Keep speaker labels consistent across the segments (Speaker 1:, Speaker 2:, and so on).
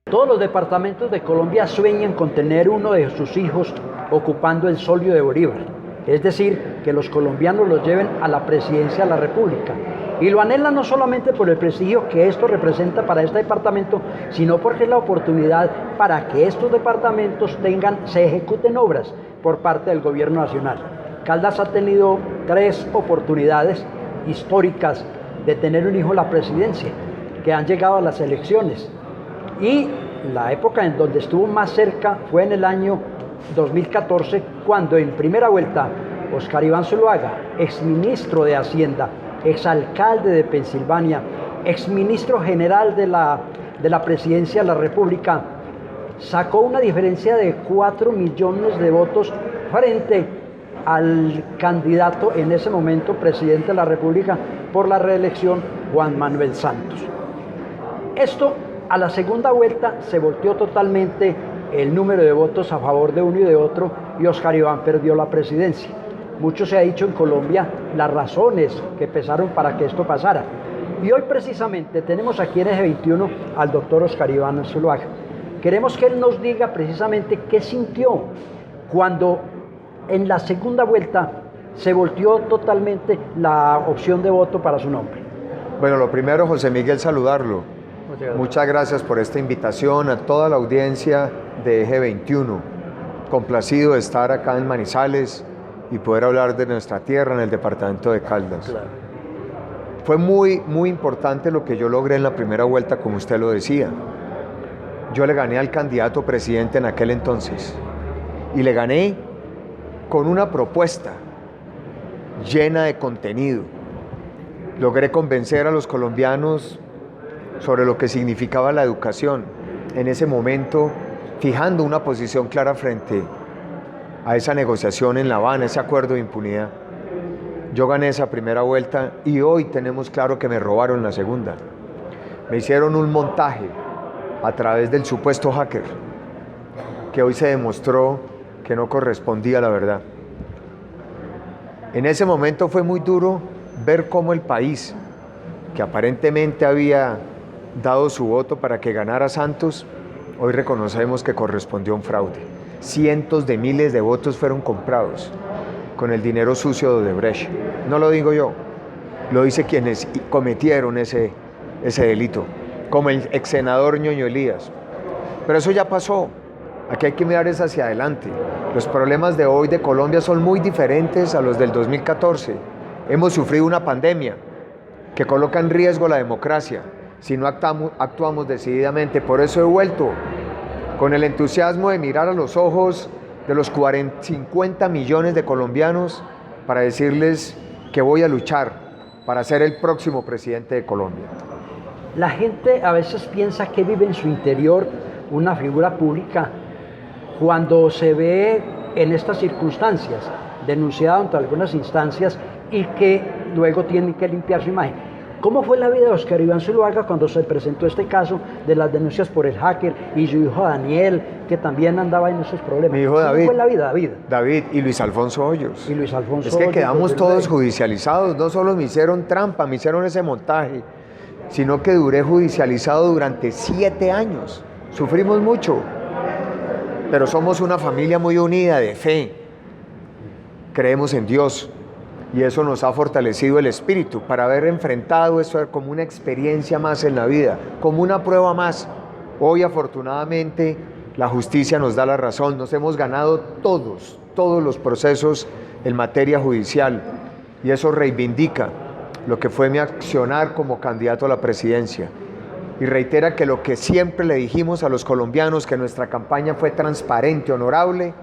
Speaker 1: Todos los departamentos de Colombia sueñan con tener uno de sus hijos ocupando el solio de Bolívar, es decir, que los colombianos los lleven a la presidencia de la República. Y lo anhelan no solamente por el prestigio que esto representa para este departamento, sino porque es la oportunidad para que estos departamentos se ejecuten obras por parte del gobierno nacional. Caldas ha tenido 3 oportunidades históricas de tener un hijo en la presidencia, que han llegado a las elecciones. Y la época en donde estuvo más cerca fue en el año 2014, cuando en primera vuelta Óscar Iván Zuluaga, exministro de Hacienda, exalcalde de Pensilvania, exministro general de la presidencia de la República, sacó una diferencia de 4 millones de votos frente al candidato en ese momento, presidente de la República por la reelección, Juan Manuel Santos. Esto a la segunda vuelta se volteó totalmente el número de votos a favor de uno y de otro, y Óscar Iván perdió la presidencia. Mucho se ha dicho en Colombia las razones que pesaron para que esto pasara. Y hoy precisamente tenemos aquí en Eje 21 al doctor Óscar Iván Zuluaga. Queremos que él nos diga precisamente qué sintió cuando en la segunda vuelta se volteó totalmente la opción de voto para su nombre.
Speaker 2: Bueno, lo primero, José Miguel, saludarlo. Muchas gracias por esta invitación a toda la audiencia de Eje 21. Complacido de estar acá en Manizales y poder hablar de nuestra tierra en el departamento de Caldas.
Speaker 1: Claro.
Speaker 2: Fue muy importante lo que yo logré en la primera vuelta, como usted lo decía. Yo le gané al candidato presidente en aquel entonces y le gané con una propuesta llena de contenido. Logré convencer a los colombianos sobre lo que significaba la educación en ese momento, fijando una posición clara frente a esa negociación en La Habana, ese acuerdo de impunidad. Yo gané esa primera vuelta y hoy tenemos claro que me robaron la segunda. Me hicieron un montaje a través del supuesto hacker, que hoy se demostró que no correspondía a la verdad. En ese momento fue muy duro ver cómo el país, que aparentemente había dado su voto para que ganara Santos, hoy reconocemos que correspondió a un fraude. Cientos de miles de votos fueron comprados con el dinero sucio de Odebrecht. No lo digo yo, lo dice quienes cometieron ese delito, como el ex senador Ñoño Elías. Pero eso ya pasó, aquí hay que mirar es hacia adelante. Los problemas de hoy de Colombia son muy diferentes a los del 2014. Hemos sufrido una pandemia que coloca en riesgo la democracia si no actuamos decididamente. Por eso he vuelto con el entusiasmo de mirar a los ojos de los 50 millones de colombianos para decirles que voy a luchar para ser el próximo presidente de Colombia.
Speaker 1: La gente a veces piensa que vive en su interior una figura pública cuando se ve en estas circunstancias, denunciado ante algunas instancias y que luego tiene que limpiar su imagen. ¿Cómo fue la vida de Óscar Iván Zuluaga cuando se presentó este caso de las denuncias por el hacker y su hijo Daniel, que también andaba en esos problemas?
Speaker 2: Mi hijo David.
Speaker 1: ¿Cómo fue la vida, David?
Speaker 2: David y Luis Alfonso Hoyos.
Speaker 1: Y Luis Alfonso
Speaker 2: Es que
Speaker 1: Hoyos,
Speaker 2: quedamos todos judicializados, no solo me hicieron trampa, me hicieron ese montaje, sino que duré judicializado durante 7 años. Sufrimos mucho, pero somos una familia muy unida de fe. Creemos en Dios. Y eso nos ha fortalecido el espíritu para haber enfrentado esto como una experiencia más en la vida, como una prueba más. Hoy, afortunadamente, la justicia nos da la razón. Nos hemos ganado todos los procesos en materia judicial. Y eso reivindica lo que fue mi accionar como candidato a la presidencia. Y reitera que lo que siempre le dijimos a los colombianos, que nuestra campaña fue transparente, honorable,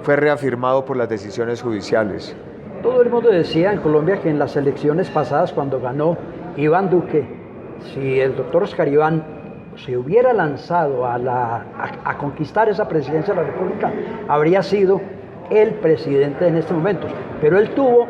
Speaker 2: fue reafirmado por las decisiones judiciales.
Speaker 1: Todo el mundo decía en Colombia que en las elecciones pasadas, cuando ganó Iván Duque, si el doctor Óscar Iván se hubiera lanzado a conquistar esa presidencia de la República, habría sido el presidente en estos momentos. Pero él tuvo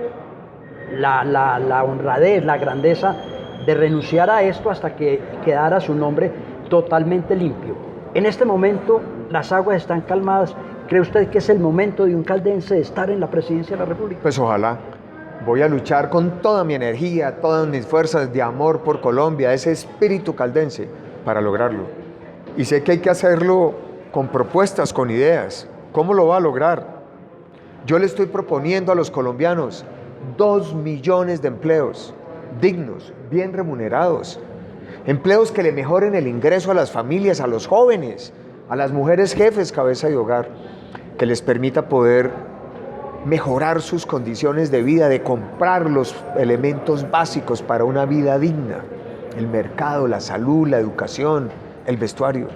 Speaker 1: la honradez, la grandeza de renunciar a esto hasta que quedara su nombre totalmente limpio. En este momento las aguas están calmadas. ¿Cree usted que es el momento de un caldense de estar en la presidencia de la República?
Speaker 2: Pues ojalá. Voy a luchar con toda mi energía, todas mis fuerzas de amor por Colombia, ese espíritu caldense, para lograrlo. Y sé que hay que hacerlo con propuestas, con ideas. ¿Cómo lo va a lograr? Yo le estoy proponiendo a los colombianos 2 millones de empleos dignos, bien remunerados. Empleos que le mejoren el ingreso a las familias, a los jóvenes, a las mujeres jefes, cabeza de hogar, que les permita poder mejorar sus condiciones de vida, de comprar los elementos básicos para una vida digna, el mercado, la salud, la educación, el vestuario.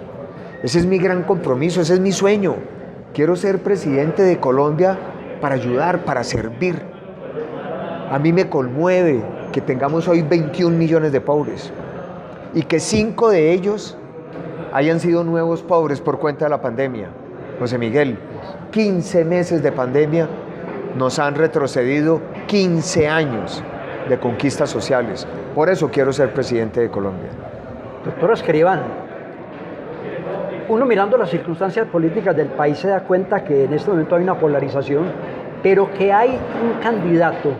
Speaker 2: Ese es mi gran compromiso, ese es mi sueño. Quiero ser presidente de Colombia para ayudar, para servir. A mí me conmueve que tengamos hoy 21 millones de pobres y que 5 de ellos hayan sido nuevos pobres por cuenta de la pandemia. José Miguel, 15 meses de pandemia nos han retrocedido 15 años de conquistas sociales. Por eso quiero ser presidente de Colombia.
Speaker 1: Doctor Escriván, uno mirando las circunstancias políticas del país se da cuenta que en este momento hay una polarización, pero que hay un candidato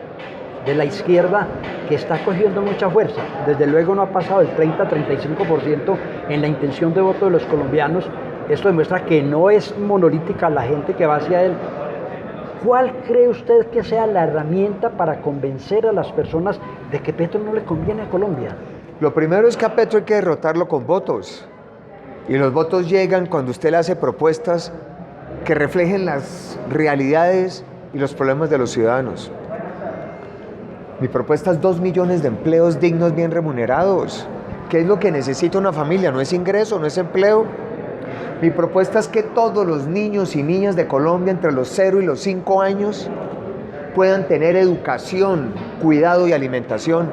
Speaker 1: de la izquierda que está cogiendo mucha fuerza. Desde luego no ha pasado del 30-35% en la intención de voto de los colombianos. Esto demuestra que no es monolítica la gente que va hacia él. ¿Cuál cree usted que sea la herramienta para convencer a las personas de que Petro no le conviene a Colombia?
Speaker 2: Lo primero es que a Petro hay que derrotarlo con votos. Y los votos llegan cuando usted le hace propuestas que reflejen las realidades y los problemas de los ciudadanos. Mi propuesta es 2 millones de empleos dignos, bien remunerados. ¿Qué es lo que necesita una familia? No es ingreso, no es empleo. Mi propuesta es que todos los niños y niñas de Colombia entre los 0 y los 5 años puedan tener educación, cuidado y alimentación.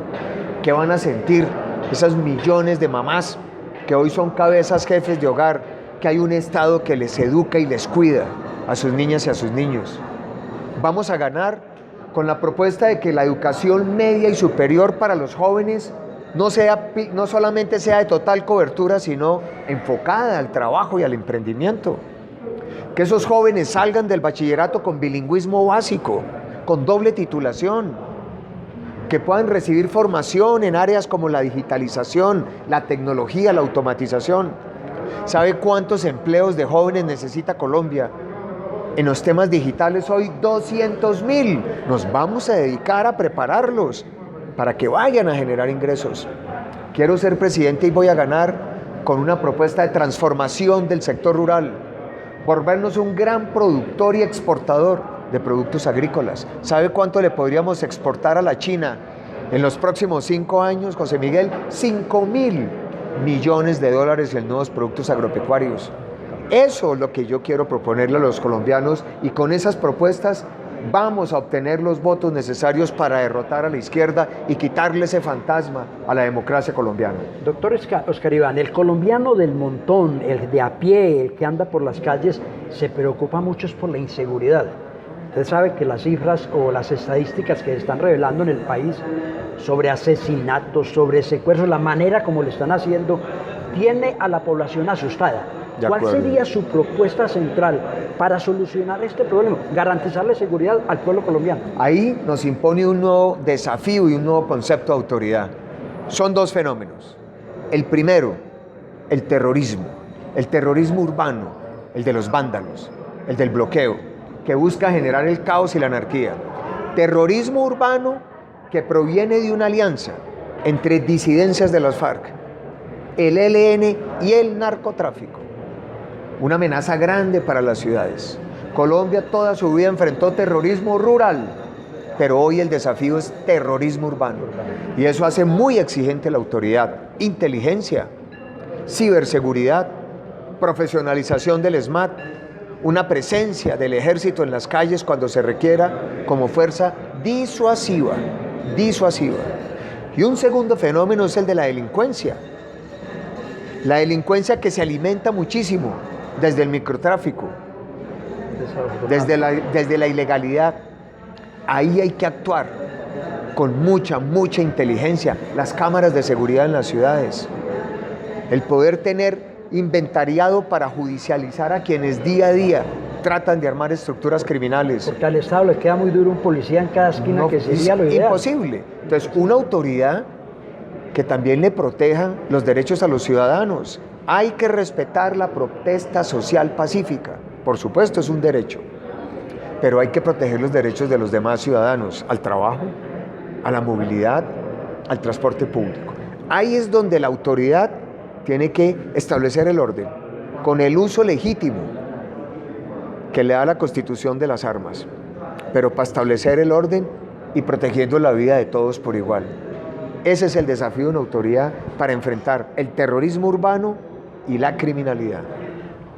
Speaker 2: Que van a sentir esas millones de mamás que hoy son cabezas jefes de hogar, que hay un Estado que les educa y les cuida a sus niñas y a sus niños. Vamos a ganar con la propuesta de que la educación media y superior para los jóvenes no solamente sea de total cobertura, sino enfocada al trabajo y al emprendimiento. Que esos jóvenes salgan del bachillerato con bilingüismo básico, con doble titulación, que puedan recibir formación en áreas como la digitalización, la tecnología, la automatización. ¿Sabe cuántos empleos de jóvenes necesita Colombia? En los temas digitales hoy 200.000. Nos vamos a dedicar a prepararlos para que vayan a generar ingresos. Quiero ser presidente y voy a ganar con una propuesta de transformación del sector rural, por vernos un gran productor y exportador de productos agrícolas. ¿Sabe cuánto le podríamos exportar a la China en los próximos 5 años, José Miguel? 5.000 millones de dólares en nuevos productos agropecuarios. Eso es lo que yo quiero proponerle a los colombianos y con esas propuestas vamos a obtener los votos necesarios para derrotar a la izquierda y quitarle ese fantasma a la democracia colombiana.
Speaker 1: Doctor Oscar Iván, el colombiano del montón, el de a pie, el que anda por las calles, se preocupa mucho por la inseguridad. Usted sabe que las cifras o las estadísticas que se están revelando en el país sobre asesinatos, sobre secuestros, la manera como lo están haciendo, tiene a la población asustada. ¿Cuál sería su propuesta central para solucionar este problema? Garantizarle seguridad al pueblo colombiano.
Speaker 2: Ahí nos impone un nuevo desafío y un nuevo concepto de autoridad. Son 2 fenómenos. El primero, el terrorismo urbano, el de los vándalos, el del bloqueo, que busca generar el caos y la anarquía. Terrorismo urbano que proviene de una alianza entre disidencias de las FARC, el ELN y el narcotráfico. Una amenaza grande para las ciudades. Colombia toda su vida enfrentó terrorismo rural, pero hoy el desafío es terrorismo urbano. Y eso hace muy exigente la autoridad. Inteligencia, ciberseguridad, profesionalización del SMAT, una presencia del ejército en las calles cuando se requiera como fuerza disuasiva. Y un segundo fenómeno es el de la delincuencia. La delincuencia que se alimenta muchísimo desde el microtráfico, desde la ilegalidad. Ahí hay que actuar con mucha inteligencia. Las cámaras de seguridad en las ciudades, el poder tener inventariado para judicializar a quienes día a día tratan de armar estructuras criminales.
Speaker 1: Porque al Estado le queda muy duro un policía en cada esquina, que sería lo ideal.
Speaker 2: Imposible. Entonces, una autoridad que también le proteja los derechos a los ciudadanos, Hay que respetar la protesta social pacífica, por supuesto es un derecho, pero hay que proteger los derechos de los demás ciudadanos, al trabajo, a la movilidad, al transporte público. Ahí es donde la autoridad tiene que establecer el orden, con el uso legítimo que le da la Constitución de las armas, pero para establecer el orden y protegiendo la vida de todos por igual. Ese es el desafío de una autoridad para enfrentar el terrorismo urbano y la criminalidad.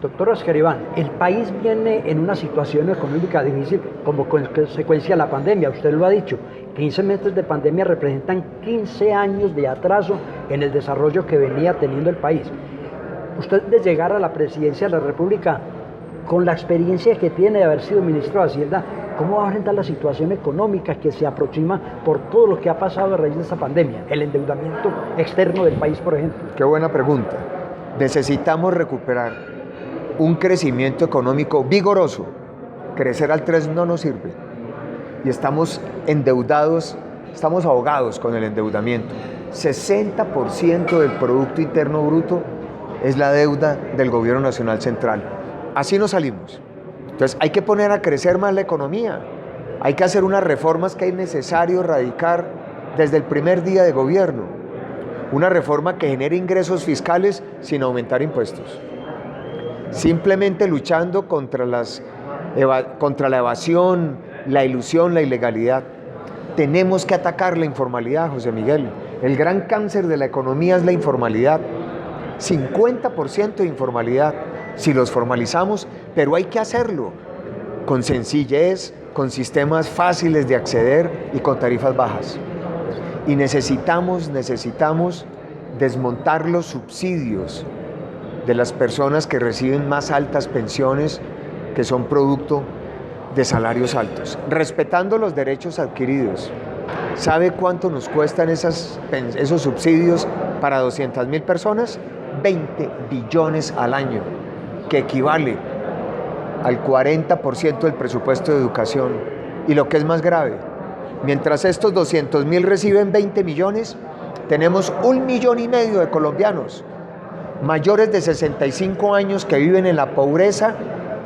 Speaker 1: Doctor Oscar Iván, el país viene en una situación económica difícil como consecuencia de la pandemia, usted lo ha dicho, 15 meses de pandemia representan 15 años de atraso en el desarrollo que venía teniendo el país. Usted de llegar a la presidencia de la República, con la experiencia que tiene de haber sido ministro de Hacienda, ¿cómo va a enfrentar la situación económica que se aproxima por todo lo que ha pasado a raíz de esta pandemia? El endeudamiento externo del país, por ejemplo.
Speaker 2: Qué buena pregunta. Necesitamos recuperar un crecimiento económico vigoroso. Crecer al 3 no nos sirve. Y estamos endeudados, estamos ahogados con el endeudamiento. 60% del Producto Interno Bruto es la deuda del Gobierno Nacional Central. Así no salimos. Entonces hay que poner a crecer más la economía. Hay que hacer unas reformas que es necesario radicar desde el primer día de gobierno. Una reforma que genere ingresos fiscales sin aumentar impuestos. Simplemente luchando contra la evasión, la ilusión, la ilegalidad. Tenemos que atacar la informalidad, José Miguel. El gran cáncer de la economía es la informalidad. 50% de informalidad, si los formalizamos, pero hay que hacerlo con sencillez, con sistemas fáciles de acceder y con tarifas bajas. Y necesitamos desmontar los subsidios de las personas que reciben más altas pensiones, que son producto de salarios altos, respetando los derechos adquiridos. ¿Sabe cuánto nos cuestan esos subsidios para 200.000 personas? 20 billones al año, que equivale al 40% del presupuesto de educación. Y lo que es más grave, mientras estos 200.000 reciben 20 millones, tenemos 1,5 millones de colombianos mayores de 65 años que viven en la pobreza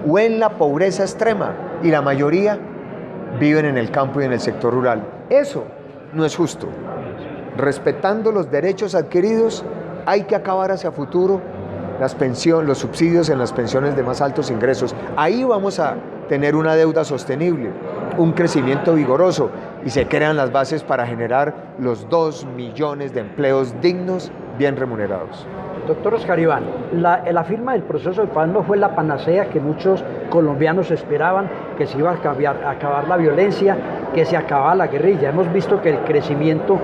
Speaker 2: o en la pobreza extrema, y la mayoría viven en el campo y en el sector rural. Eso no es justo. Respetando los derechos adquiridos, hay que acabar hacia futuro los subsidios en las pensiones de más altos ingresos. Ahí vamos a tener una deuda sostenible, un crecimiento vigoroso, y se crean las bases para generar los 2 millones de empleos dignos, bien remunerados.
Speaker 1: Doctor Oscar Iván, la firma del proceso de paz no fue la panacea que muchos colombianos esperaban, que se iba a acabar la violencia, que se acababa la guerrilla. Hemos visto que el crecimiento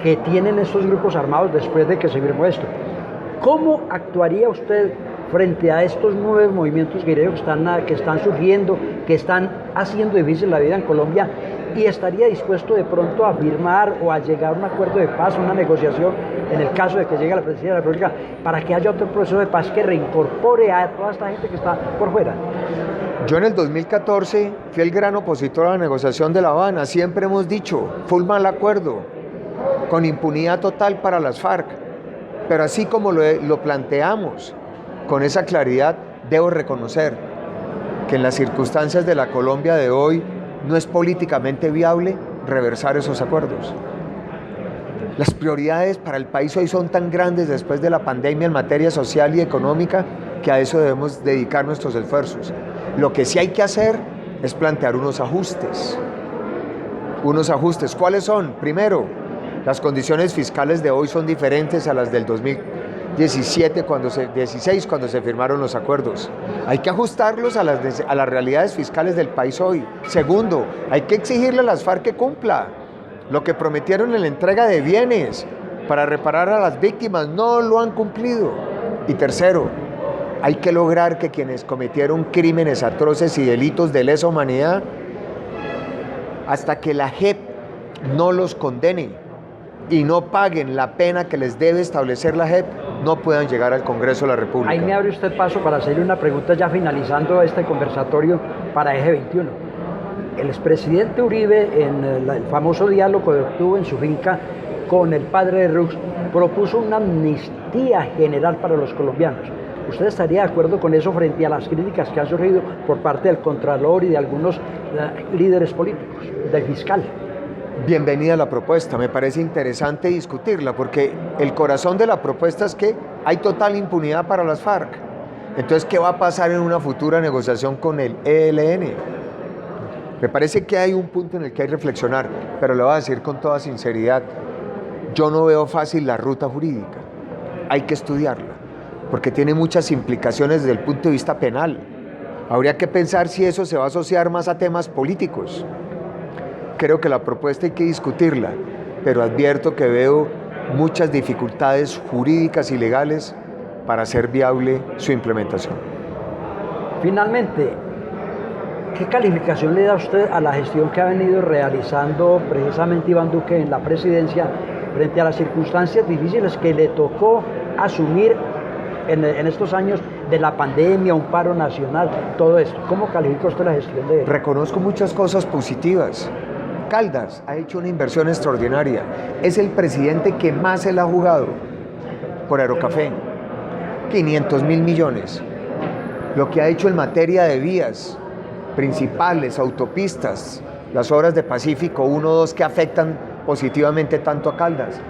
Speaker 1: que tienen estos grupos armados después de que se firmó esto. ¿Cómo actuaría usted frente a estos nuevos movimientos guerrilleros que están surgiendo, que están haciendo difícil la vida en Colombia? ¿Y estaría dispuesto de pronto a firmar o a llegar a un acuerdo de paz, una negociación, en el caso de que llegue a la presidencia de la República, para que haya otro proceso de paz que reincorpore a toda esta gente que está por fuera?
Speaker 2: Yo en el 2014 fui el gran opositor a la negociación de La Habana. Siempre hemos dicho, fue un mal acuerdo, con impunidad total para las FARC. Pero así como lo planteamos, con esa claridad, debo reconocer que en las circunstancias de la Colombia de hoy no es políticamente viable reversar esos acuerdos. Las prioridades para el país hoy son tan grandes después de la pandemia en materia social y económica, que a eso debemos dedicar nuestros esfuerzos. Lo que sí hay que hacer es plantear unos ajustes. ¿Cuáles son? Primero, las condiciones fiscales de hoy son diferentes a las del 2016 cuando se firmaron los acuerdos. Hay que ajustarlos a las realidades fiscales del país hoy. Segundo, hay que exigirle a las FARC que cumpla lo que prometieron en la entrega de bienes para reparar a las víctimas. No lo han cumplido. Y tercero, hay que lograr que quienes cometieron crímenes atroces y delitos de lesa humanidad, hasta que la JEP no los condene y no paguen la pena que les debe establecer la JEP, no puedan llegar al Congreso de la República.
Speaker 1: Ahí me abre usted paso para hacerle una pregunta ya finalizando este conversatorio para Eje 21. El expresidente Uribe, en el famoso diálogo que obtuvo en su finca, con el padre de Rux, propuso una amnistía general para los colombianos. ¿Usted estaría de acuerdo con eso frente a las críticas que han surgido por parte del Contralor y de algunos líderes políticos, del fiscal?
Speaker 2: Bienvenida a la propuesta, me parece interesante discutirla porque el corazón de la propuesta es que hay total impunidad para las FARC. Entonces, ¿qué va a pasar en una futura negociación con el ELN? Me parece que hay un punto en el que hay que reflexionar, pero le voy a decir con toda sinceridad, yo no veo fácil la ruta jurídica, hay que estudiarla, porque tiene muchas implicaciones desde el punto de vista penal. Habría que pensar si eso se va a asociar más a temas políticos. Creo que la propuesta hay que discutirla, pero advierto que veo muchas dificultades jurídicas y legales para hacer viable su implementación.
Speaker 1: Finalmente, ¿qué calificación le da usted a la gestión que ha venido realizando precisamente Iván Duque en la presidencia frente a las circunstancias difíciles que le tocó asumir en estos años de la pandemia, un paro nacional, todo esto? ¿Cómo califica usted la gestión de él?
Speaker 2: Reconozco muchas cosas positivas. Caldas ha hecho una inversión extraordinaria. Es el presidente que más se la ha jugado por Aerocafé. 500.000 millones. Lo que ha hecho en materia de vías principales, autopistas, las obras de Pacífico 1, 2 que afectan positivamente tanto a Caldas,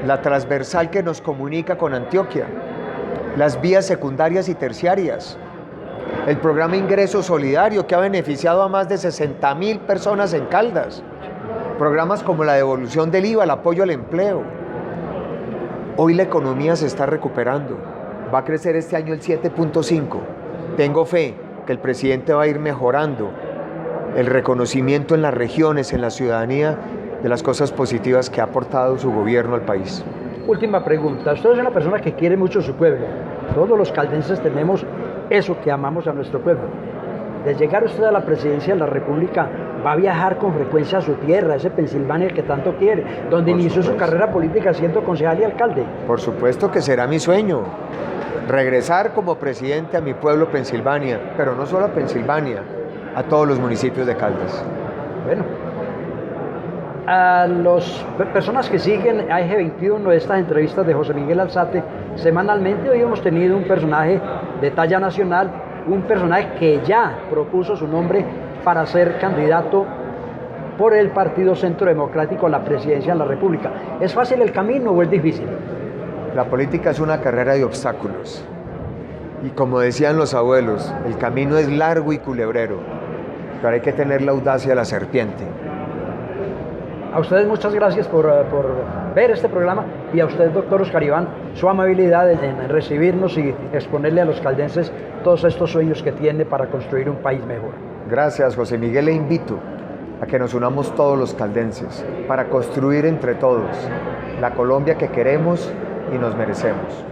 Speaker 2: la transversal que nos comunica con Antioquia, las vías secundarias y terciarias, el programa Ingreso Solidario que ha beneficiado a más de 60.000 personas en Caldas, programas como la devolución del IVA, el apoyo al empleo. Hoy la economía se está recuperando, va a crecer este año el 7.5%. Tengo fe que el presidente va a ir mejorando el reconocimiento en las regiones, en la ciudadanía, de las cosas positivas que ha aportado su gobierno al país.
Speaker 1: Última pregunta. Usted es una persona que quiere mucho su pueblo. Todos los caldenses tenemos eso que amamos a nuestro pueblo. De llegar usted a la presidencia de la República, va a viajar con frecuencia a su tierra, ese Pensilvania que tanto quiere, donde inició su carrera política siendo concejal y alcalde.
Speaker 2: Por supuesto que será mi sueño. Regresar como presidente a mi pueblo Pensilvania, pero no solo a Pensilvania, a todos los municipios de Caldas.
Speaker 1: Bueno, a las personas que siguen a Eje 21, estas entrevistas de José Miguel Alzate, semanalmente hoy hemos tenido un personaje de talla nacional, un personaje que ya propuso su nombre para ser candidato por el Partido Centro Democrático a la presidencia de la República. ¿Es fácil el camino o es difícil?
Speaker 2: La política es una carrera de obstáculos. Y como decían los abuelos, el camino es largo y culebrero, pero hay que tener la audacia de la serpiente.
Speaker 1: A ustedes muchas gracias por ver este programa y a usted, doctor Oscar Iván, su amabilidad en recibirnos y exponerle a los caldenses todos estos sueños que tiene para construir un país mejor.
Speaker 2: Gracias, José Miguel. Le invito a que nos unamos todos los caldenses para construir entre todos la Colombia que queremos y nos merecemos.